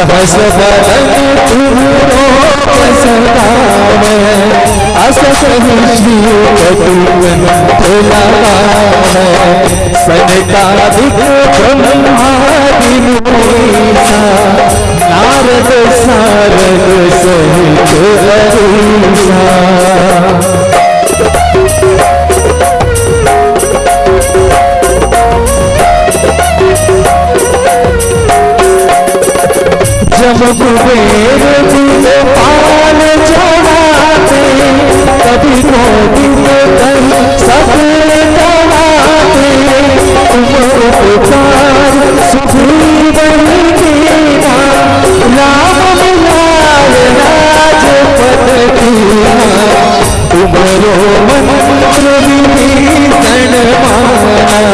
सहस बदन तुमरो सदावे अस कहीं श्री कटुकन फुलावे सनकादिक ब्रह्मादि मुनीसा नारद सारद सहित हरीसा जब कुबेर पाल चढ़ाते कभी मोदी सब चढ़ाते तुम उपकार सुग्रीवन कीना राम लाल राजपथ कीना तुमरो मंत्र विभीषण माना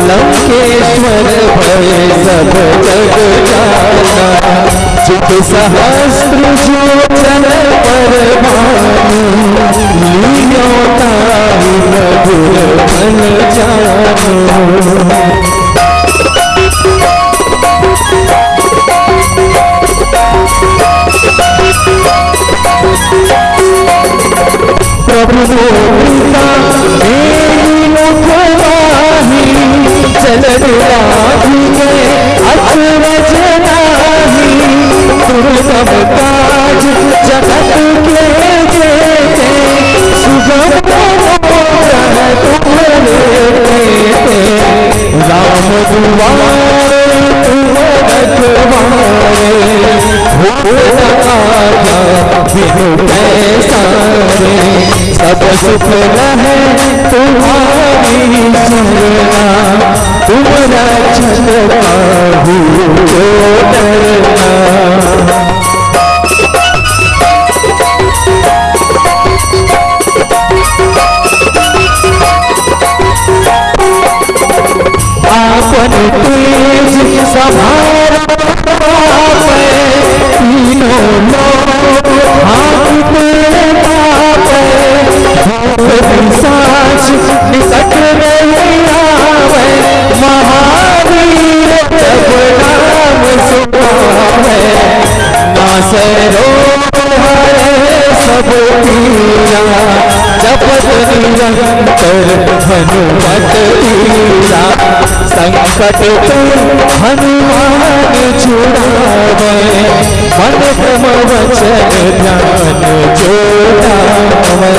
लंकेश्वर भय सब जग जाना चित सहस्त्र जो चल पर भानु लियो ताहि मधुर मन जानो प्रभु पिता मेरी मुखवाही चलन राधि में अचरज नाही दुर्गम काज जगत के जेते सुगम राम दुआरे तुम रखवारे हो सका बिनु पैसारे सब सुख लहे तुम्हारी शरणा तुम रक्षक काहू को डरना आपन तेज सभार तीनों लोग हाथ साच निकट नहीं आवे महावीर जब नाम सुनावे नासे रोग हरे सब पीरा जपत निरंतर हनुमत वीरा संकट हनुमान छुड़ावे मन क्रम वचन ध्यान जोड़ावे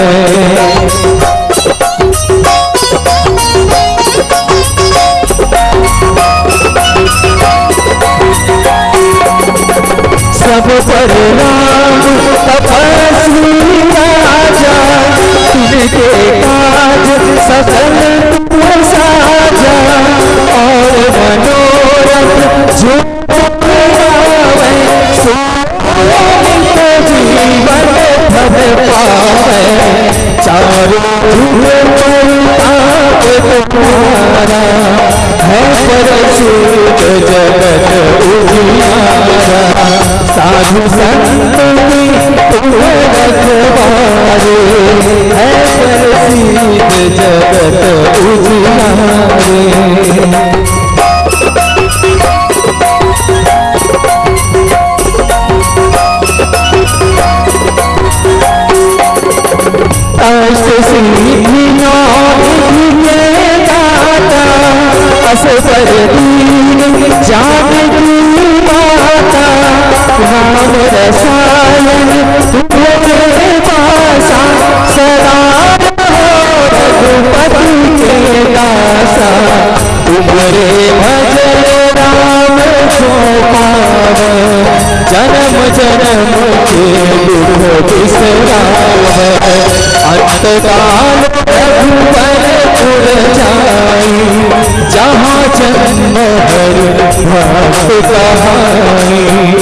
सब पर राम तपस्वी राजा तुझके काज सफल तुम साजा और मनोरथ जो आवे सो जीवन भर पावे चारों प्रताप तुम्हारा है परसिद्ध जगत उजियारा साधु संत तुम रखवारे है परसिद्ध जगत उजियारे अस पर दीन जानकी माता राम रसायन तुम्हारे पासा सदा रघुपति के दासा तुम्हारे भजन राम सो पावे जन्म जन्म के दुख बिसरावे अंतकाल रघुवर पुर जाई जहाँ जन्म हर भक्त कहाई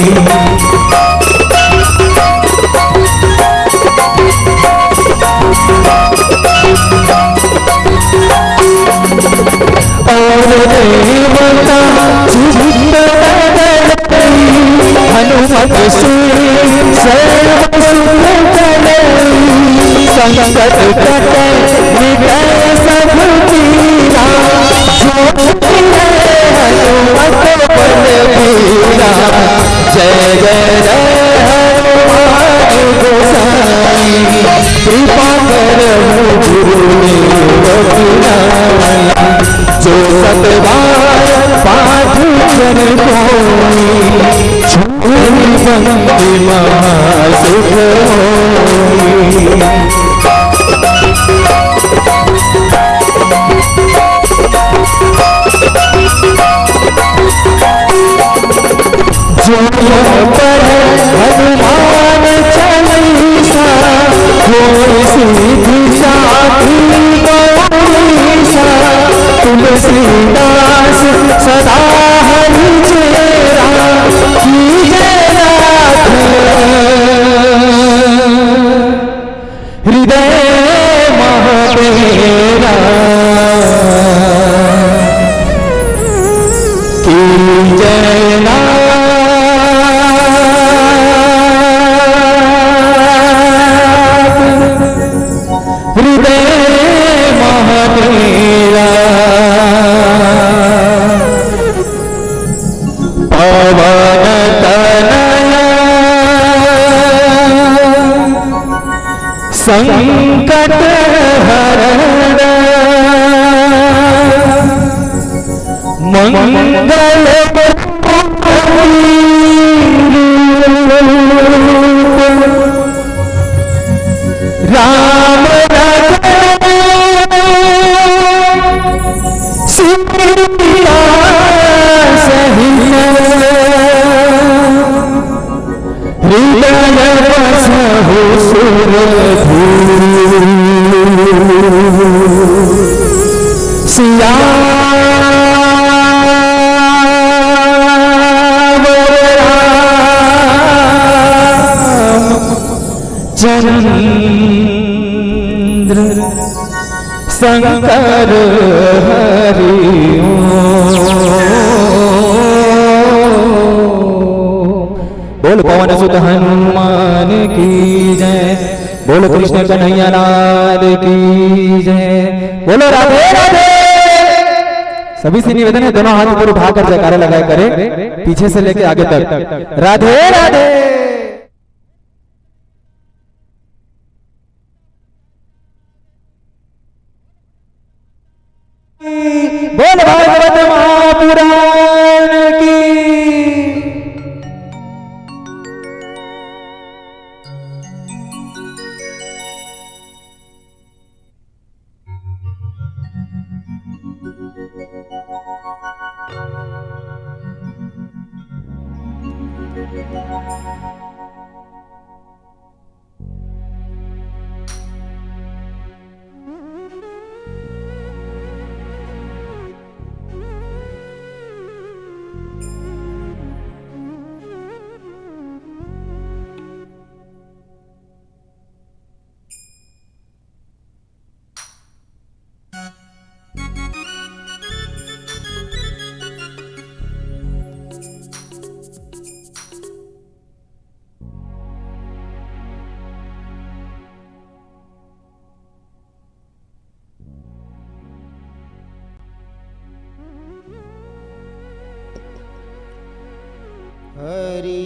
और देवता हनुमत से सर्व सुख संकट कटे मिटे सब पीरा जो हनुमत बल बीरा जय जय जय हनुमान गोसाई कृपा करो गुरुदेव की नाई जो सतबार पाठ कर कोई छूटी बंदी महासुख होई जो पढ़े हनुमान चालीसा होय सिद्धि साखी गौरीसा तुलसीदास सदा हरि चेरा कीजे नाथ हृदय मह तेरा कीजे संकट हरण मंगल राम सीता सहित हृदय बसहु सुरधूर चंद्र शंकर हरि बोल पवन सुत हनुमान की जय बोल कृष्ण कन्हैया लाल की जय बोलो राधे राधे। सभी से निवेदन है दोनों हाथ ऊपर उठाकर जयकारा लगाए करे पीछे से लेके आगे तक राधे राधे। बोल भागवत महापुराण की हरि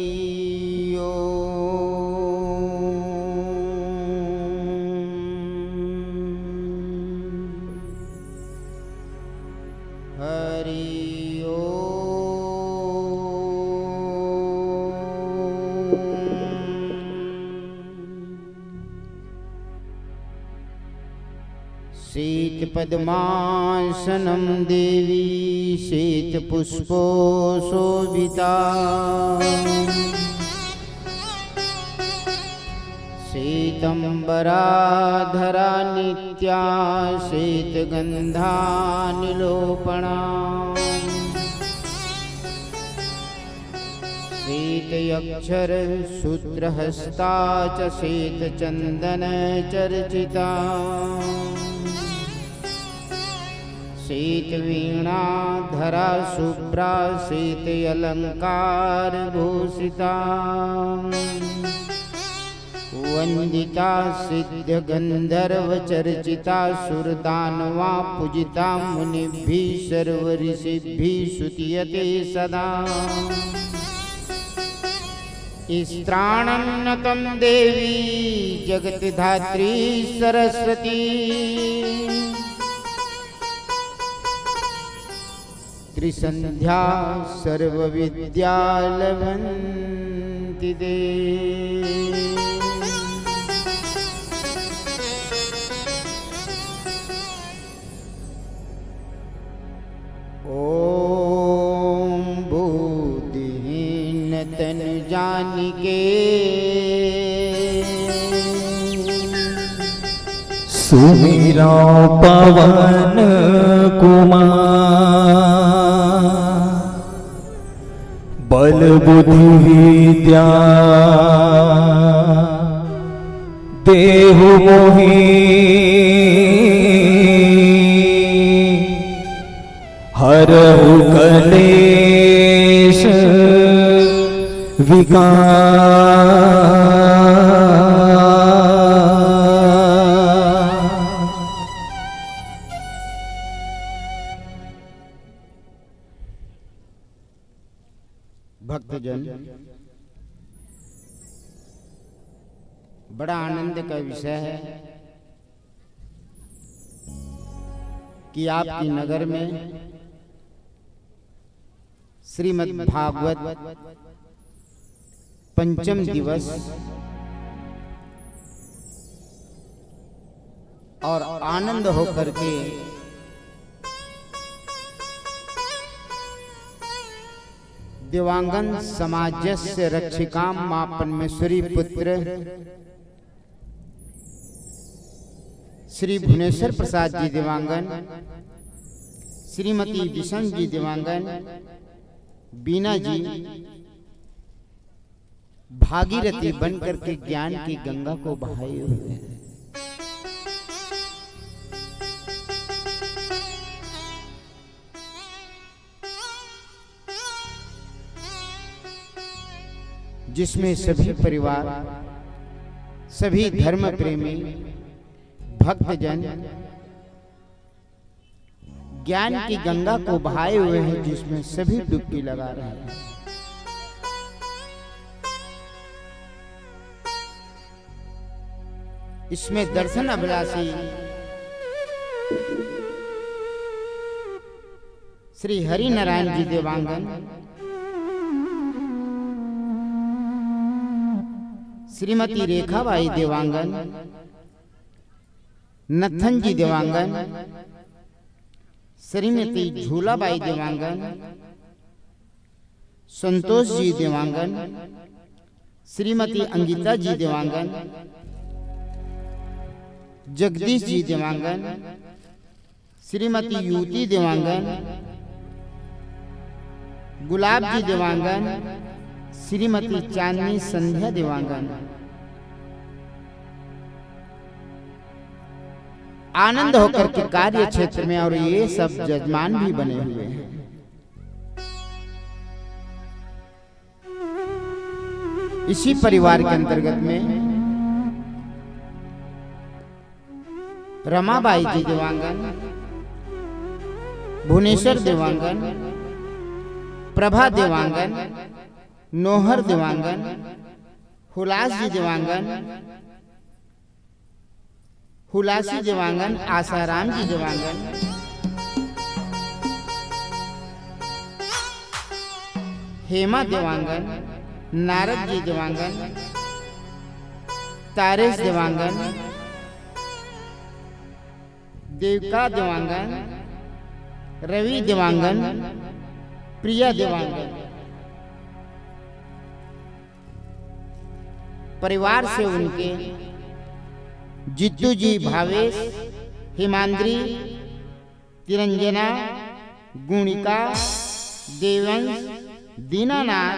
शीतपद्मासनं देवी शीतपुष्पो शोभिता शीतंबराधरा नित्या शीतगंधानिलोपणा शीतयक्षर सूत्रहस्ता च शीतचंदन चर्चिता शीतवीणा धरा शुभ्रा शीतयलंकार भूषिता वंदिता सिद्ध गंधर्व चर्चिता सुरदानवा पूजिता मुनिभिः सर्व ऋषिभिः स्तुत्यते सदा स्त्राणन्नतं देवी जगत्धात्री सरस्वती त्रिसंध्या सर्वविद्यालभन्ति दे। ओम बुद्धिहीन तनु जानिके सुमिरा पवन कुमार बल बुद्धि विद्या देहु मोहि हरहु कलेश विकार। भक्तजन, बड़ा आनंद का विषय है कि आपकी नगर में श्रीमद् भागवत पंचम दिवस और आनंद होकर के दिवांगन समाजस्य रक्षिकां मां परमेश्वरी पुत्र श्री भुवनेश्वर प्रसाद जी दिवांगन, श्रीमती बिशन जी दिवांगन, बीना जी भागीरथी बनकर के ज्ञान की गंगा को बहाए हुए हैं। जिसमें सभी परिवार, सभी धर्म प्रेमी भक्तजन ज्ञान की गंगा को बहाए हुए हैं, जिसमें सभी डुबकी लगा रहे हैं। इसमें दर्शन अभिलाषी श्री हरि नारायण जी देवांगन, श्रीमती रेखाबाई देवांगन, नथन जी देवांगन, श्रीमती झूलाबाई देवांगन, संतोष जी देवांगन, श्रीमती अंगिता जी देवांगन, जगदीश जी देवांगन, श्रीमती युति देवांगन, गुलाब जी देवांगन, श्रीमती चांदनी संध्या देवांगन आनंद होकर के कार्य क्षेत्र में, और ये सब जजमान भी बने हुए हैं। इसी परिवार के अंतर्गत में रमाबाई जी देवांगन, भुवनेश्वर देवांगन, प्रभा देवांगन, नोहर देवांगन, हुलास जी देवांगन, हुलासी देवांगन, आसाराम जी देवांगन, हेमा देवांगन, नारद जी देवांगन, तारेश देवांगन, देवका देवांगन, रवि देवांगन, प्रिया देवांगन परिवार से उनके जित्तू जी, भावेश, हिमांद्री, तिरंजना, गुणिका, देवंश, दीनानाथ,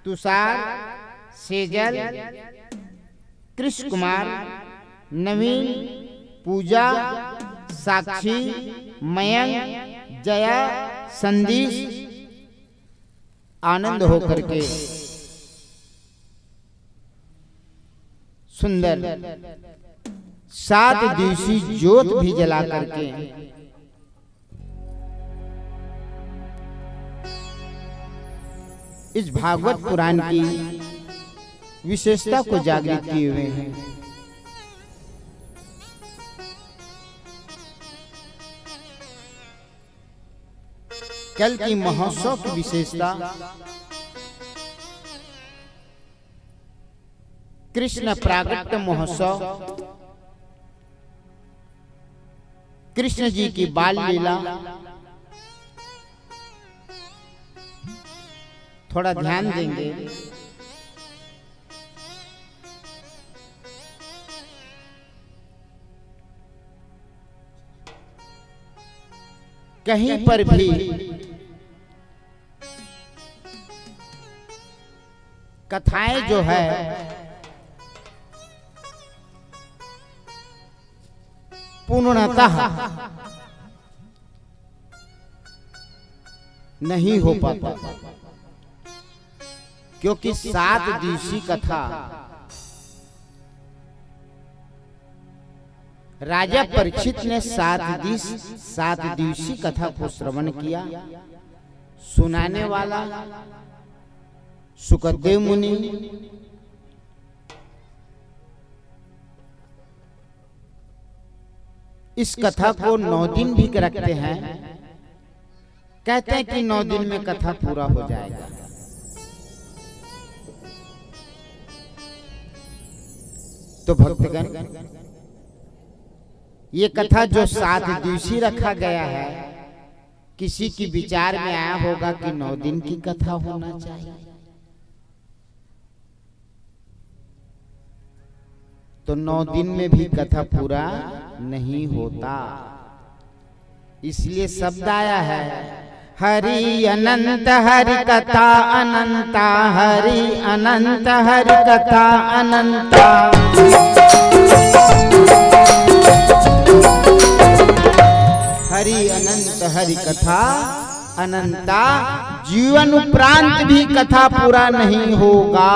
तुषार, सेजल, कृष्ण कुमार, नवीन, पूजा, साक्षी, मयंक, जया, संदीश आनंद होकर के सुंदर 7 दिवसीय ज्योत भी जला करके इस भागवत पुराण की विशेषता को जागृत किए हुए हैं। कल की महोत्सव की विशेषता कृष्ण प्रागट्य महोत्सव, कृष्ण जी की बाल लीला। थोड़ा ध्यान देंगे। कहीं पर भी कथाएं जो है पूर्णतः नहीं हो पाता, क्योंकि 7 दिवसीय कथा राजा परीक्षित ने 7 दिवसीय कथा को श्रवण किया। सुनाने वाला सुखदेव मुनि, इस कथा को 9 दिन भी रखते हैं। कहते हैं कि 9 दिन में कथा पूरा हो जाएगा। तो भक्तगण, ये कथा जो 7 दिवसीय रखा गया है, किसी की विचार में आया होगा कि 9 दिन की कथा होना चाहिए। तो 9 दिन में भी कथा पूरा नहीं होता, इसलिए शब्द आया है हरि अनंत हरि कथा अनंता, हरि अनंत हरि कथा अनंता। हरि अनंत हरि कथा अनंता, जीवन उपरांत भी कथा पूरा नहीं होगा।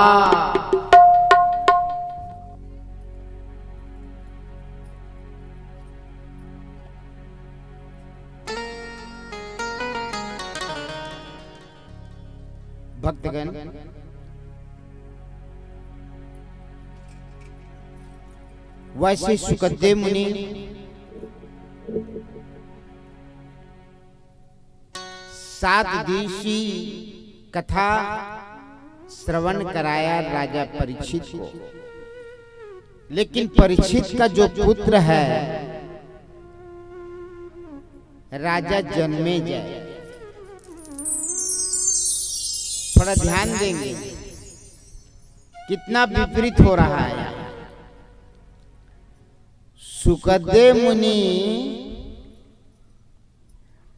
भक्तगण, वैसे सुखदेव मुनि 7 दिवसीय कथा श्रवण कराया राजा परीक्षित को। लेकिन परीक्षित का जो पुत्र है राजा जन्मेजय, थोड़ा ध्यान देंगे कितना विपरीत हो रहा है। सुखदेव मुनि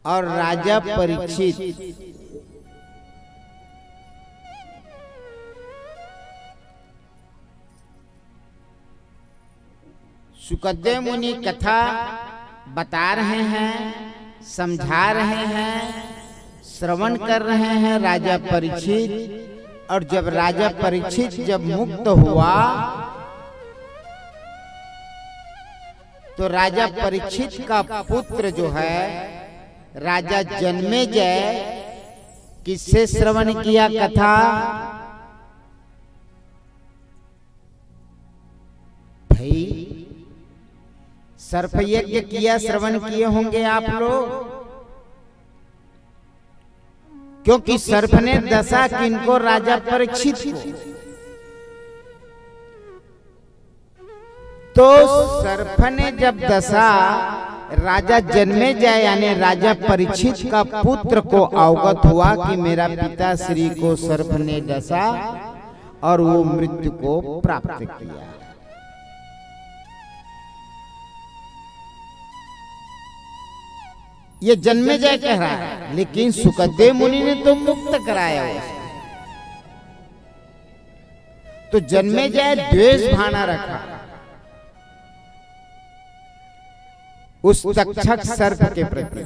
और राजा परीक्षित सुखदेव मुनि कथा बता रहे हैं, समझा रहे हैं, श्रवण कर रहे हैं राजा परीक्षित। और जब राजा परीक्षित जब मुक्त हुआ तो राजा परीक्षित का पुत्र जो है राजा जन्मेजय किससे श्रवण किया कथा? भाई सर्प यज्ञ किया, श्रवण किए होंगे आप लोग, क्योंकि सर्प ने दशा किनको? राजा परीक्षित को। तो सर्प ने जब दशा राजा जन्मेजय यानी राजा परीक्षित का पुत्र को अवगत हुआ कि मेरा पिता श्री को सर्प ने डसा और वो मृत्यु को प्राप्त किया। ये जन्मेजय कह रहा है, लेकिन सुखदेव मुनि ने तो मुक्त कराया उसे। तो जन्मेजय द्वेष भाना रखा उस तक्षक सर्प के प्रति।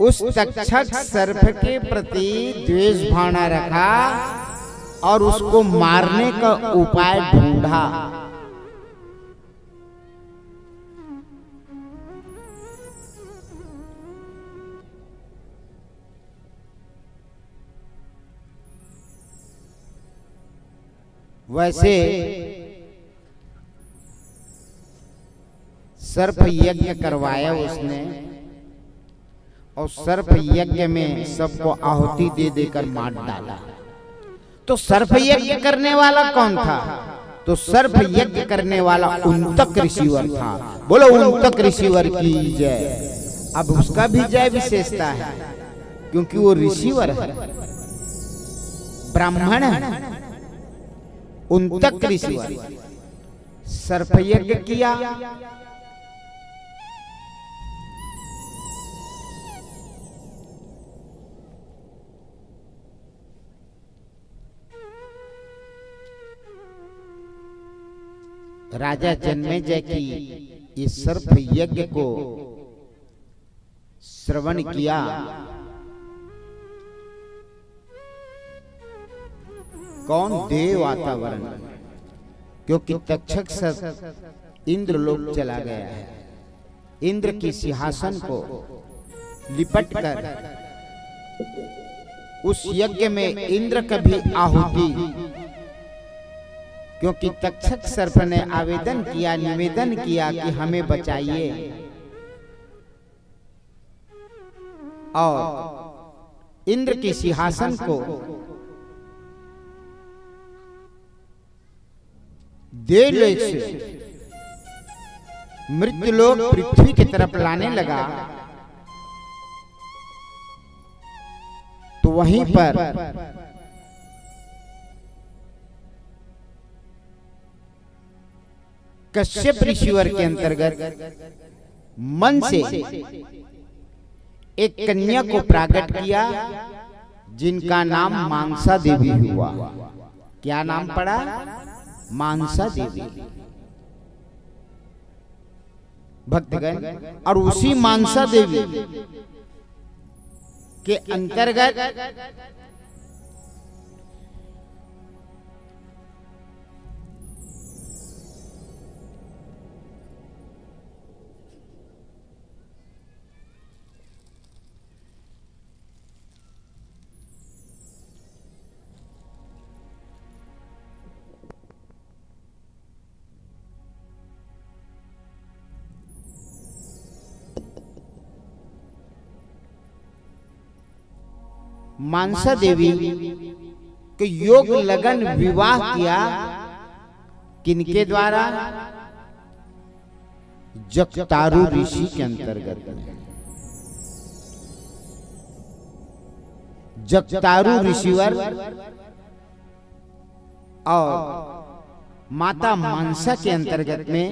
उस तक्षक सर्प के प्रति द्वेष भावना रखा और उसको मारने का उपाय ढूंढा। वैसे सर्प यज्ञ करवाया उसने, और सर्प यज्ञ में सबको आहुति दे देकर मार डाला। तो सर्प यज्ञ करने वाला कौन था? तो सर्प यज्ञ करने वाला उन्तक ऋषिवर था। बोलो उन्तक ऋषिवर की जय। अब उसका भी जय विशेषता है, क्योंकि वो ऋषिवर है, ब्राह्मण है। उन्तक ऋषिवर सर्प यज्ञ किया। राजा जन्मेजय की इस सर्प यज्ञ को श्रवण किया। कौन? देव वातावरण, क्योंकि तक्षक सब इंद्रलोक चला गया है। इंद्र की सिंहासन को लिपट कर उस यज्ञ में इंद्र का भी आहुति, क्योंकि तक्षक सर्प ने आवेदन किया, निवेदन किया कि हमें बचाइए, और इंद्र के सिंहासन को देवलोक से मृत्युलोक पृथ्वी की तरफ लाने लगा। तो वहीं पर कश्यप ऋषिवर के अंतर्गत मन से एक कन्या को प्राकट किया, जिनका नाम मानसा देवी हुआ। क्या नाम पड़ा? मानसा देवी। भक्तगण, और उसी मानसा देवी के अंतर्गत मानसा देवी के योग लगन विवाह किया। किनके द्वारा? जगतारू ऋषि के अंतर्गत। जगतारू ऋषिवर और माता मानसा के अंतर्गत में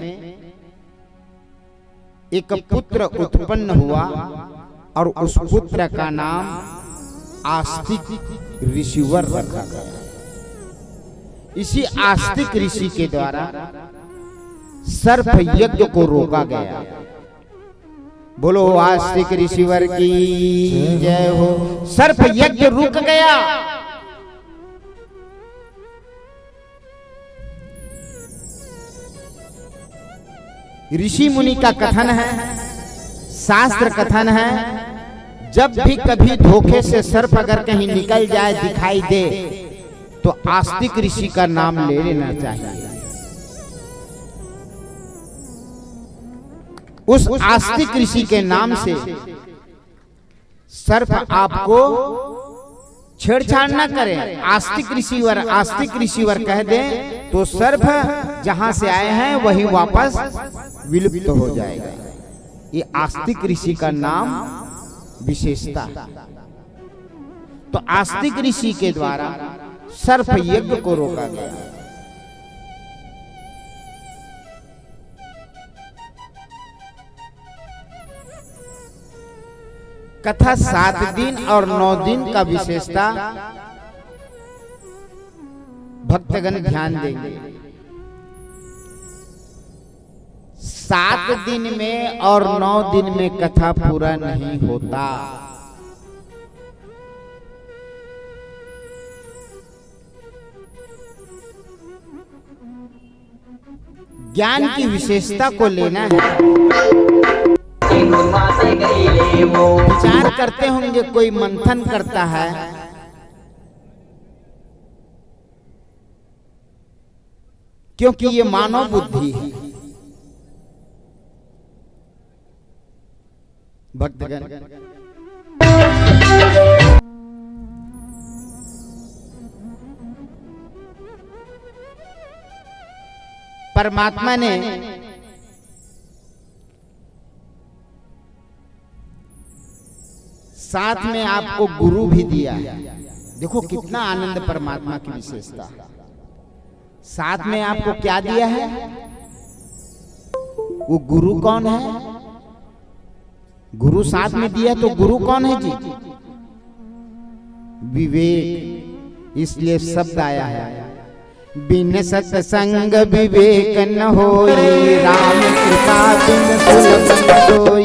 एक पुत्र उत्पन्न हुआ, और उस पुत्र का नाम आस्तिक ऋषिवर रखा गया। इसी आस्तिक ऋषि के द्वारा सर्प यज्ञ को रोका गया। बोलो आस्तिक ऋषिवर की जय हो। सर्प यज्ञ रुक गया। ऋषि मुनि का कथन है, शास्त्र कथन है, जब भी कभी धोखे से सर्प अगर कहीं निकल जाए, दिखाई दे, तो आस्तिक ऋषि का नाम ले लेना चाहिए। उस आस्तिक ऋषि के नाम से सर्प आपको छेड़छाड़ न करे। आस्तिक ऋषिवर कह दे तो सर्प जहां से आए हैं वही वापस विलुप्त हो जाएगा। ये आस्तिक ऋषि का नाम विशेषता। तो आस्तिक ऋषि के द्वारा सर्प यज्ञ को रोका गया। कथा 7 दिन और 9 दिन का विशेषता भक्तगण ध्यान देंगे। 7 दिन में और 9 दिन में कथा पूरा नहीं होता। ज्ञान की विशेषता को लेना है। विचार करते होंगे, कोई मंथन करता है क्योंकि ये मानव बुद्धि है। भक्तगण, परमात्मा ने साथ में आपको गुरु भी दिया। देखो कितना आनंद परमात्मा की विशेषता। साथ में आपको क्या दिया है? वो गुरु कौन है? गुरु साथ में दिया तो गुरु कौन है जी? विवेक। इसलिए शब्द आया है, बिन सत्संग विवेक न होई, राम कृपा बिन सुलभ न सोई।